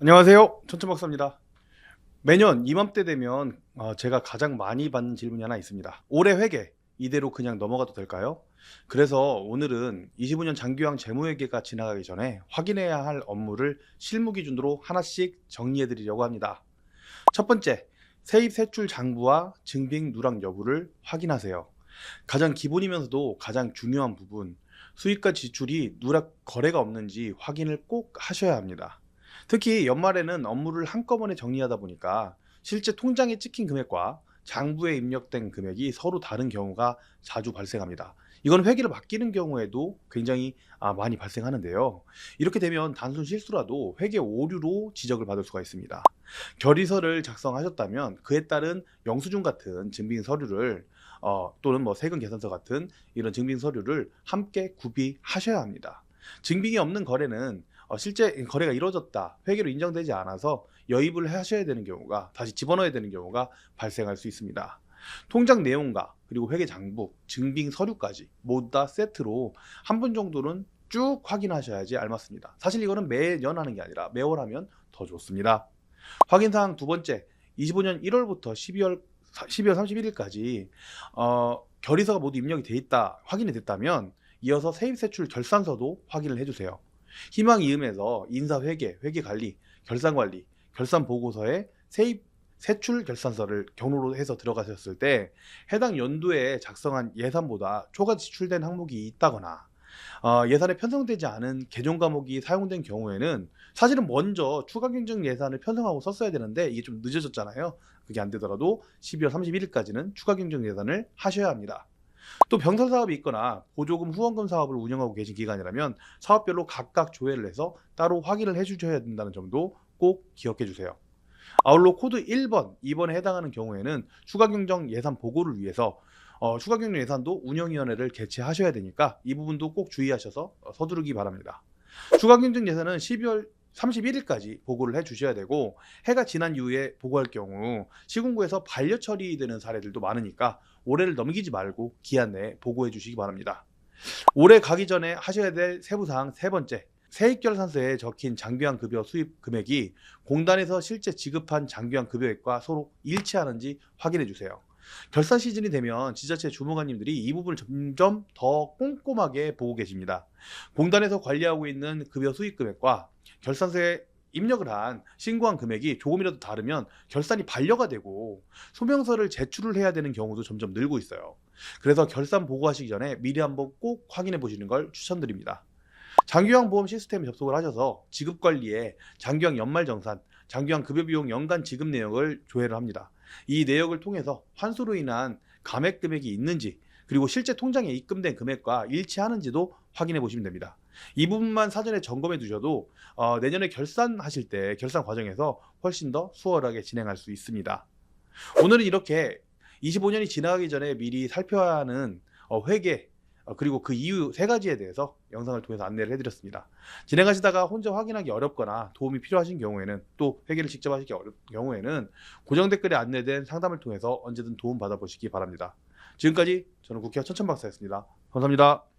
안녕하세요. 천천박사입니다. 매년 이맘때 되면 제가 가장 많이 받는 질문이 하나 있습니다. 올해 회계 이대로 그냥 넘어가도 될까요? 그래서 오늘은 25년 장기왕 재무회계가 지나가기 전에 확인해야 할 업무를 실무 기준으로 하나씩 정리해 드리려고 합니다. 첫 번째, 세입 세출 장부와 증빙 누락 여부를 확인하세요. 가장 기본이면서도 가장 중요한 부분, 수입과 지출이 누락 거래가 없는지 확인을 꼭 하셔야 합니다. 특히 연말에는 업무를 한꺼번에 정리하다 보니까 실제 통장에 찍힌 금액과 장부에 입력된 금액이 서로 다른 경우가 자주 발생합니다. 이건 회계를 맡기는 경우에도 굉장히 많이 발생하는데요. 이렇게 되면 단순 실수라도 회계 오류로 지적을 받을 수가 있습니다. 결의서를 작성하셨다면 그에 따른 영수증 같은 증빙 서류를 또는 뭐 세금 계산서 같은 이런 증빙 서류를 함께 구비하셔야 합니다. 증빙이 없는 거래는 실제 거래가 이루어졌다, 회계로 인정되지 않아서 여입을 하셔야 되는 경우가, 다시 집어넣어야 되는 경우가 발생할 수 있습니다. 통장 내용과 그리고 회계 장부, 증빙 서류까지 모두 다 세트로 한 번 정도는 쭉 확인하셔야지 알맞습니다. 사실 이거는 매년 하는 게 아니라 매월 하면 더 좋습니다. 확인사항 두 번째, 25년 1월부터 12월 31일까지 결의서가 모두 입력이 돼 있다, 확인이 됐다면 이어서 세입세출 결산서도 확인을 해주세요. 희망 이음에서 인사회계, 회계관리, 결산관리, 결산보고서에 세입 세출 결산서를 경로로 해서 들어가셨을 때 해당 연도에 작성한 예산보다 초과 지출된 항목이 있다거나 예산에 편성되지 않은 개정 과목이 사용된 경우에는 사실은 먼저 추가 경정 예산을 편성하고 썼어야 되는데 이게 좀 늦어졌잖아요. 그게 안 되더라도 12월 31일까지는 추가 경정 예산을 하셔야 합니다. 또 병설 사업이 있거나 보조금 후원금 사업을 운영하고 계신 기간이라면 사업별로 각각 조회를 해서 따로 확인을 해 주셔야 된다는 점도 꼭 기억해 주세요. 아울러 코드 1번, 2번에 해당하는 경우에는 추가 경정 예산 보고를 위해서 추가 경정 예산도 운영위원회를 개최하셔야 되니까 이 부분도 꼭 주의하셔서 서두르기 바랍니다. 추가 경정 예산은 12월 31일까지 보고를 해 주셔야 되고, 해가 지난 이후에 보고할 경우 시군구에서 반려 처리되는 사례들도 많으니까 올해를 넘기지 말고 기한 내에 보고해 주시기 바랍니다. 올해 가기 전에 하셔야 될 세부사항 세 번째, 세입결산서에 적힌 장기환 급여 수입 금액이 공단에서 실제 지급한 장기환 급여액과 서로 일치하는지 확인해 주세요. 결산 시즌이 되면 지자체 주무관님들이 이 부분을 점점 더 꼼꼼하게 보고 계십니다. 공단에서 관리하고 있는 급여 수입 금액과 결산서에 입력을 한 신고한 금액이 조금이라도 다르면 결산이 반려가 되고 소명서를 제출을 해야 되는 경우도 점점 늘고 있어요. 그래서 결산 보고하시기 전에 미리 한번 꼭 확인해 보시는 걸 추천드립니다. 장기환 보험 시스템에 접속을 하셔서 지급 관리에 장기환 연말정산, 장기환 급여비용 연간 지급 내역을 조회를 합니다. 이 내역을 통해서 환수로 인한 감액 금액이 있는지, 그리고 실제 통장에 입금된 금액과 일치하는지도 확인해 보시면 됩니다. 이 부분만 사전에 점검해 두셔도 내년에 결산하실 때 결산 과정에서 훨씬 더 수월하게 진행할 수 있습니다. 오늘은 이렇게 25년이 지나가기 전에 미리 살펴야 하는 회계, 그리고 그 이유 세 가지에 대해서 영상을 통해서 안내를 해드렸습니다. 진행하시다가 혼자 확인하기 어렵거나 도움이 필요하신 경우에는, 또 회계를 직접 하시기 어려운 경우에는 고정 댓글에 안내된 상담을 통해서 언제든 도움 받아보시기 바랍니다. 지금까지 저는 국회의원 천천박사였습니다. 감사합니다.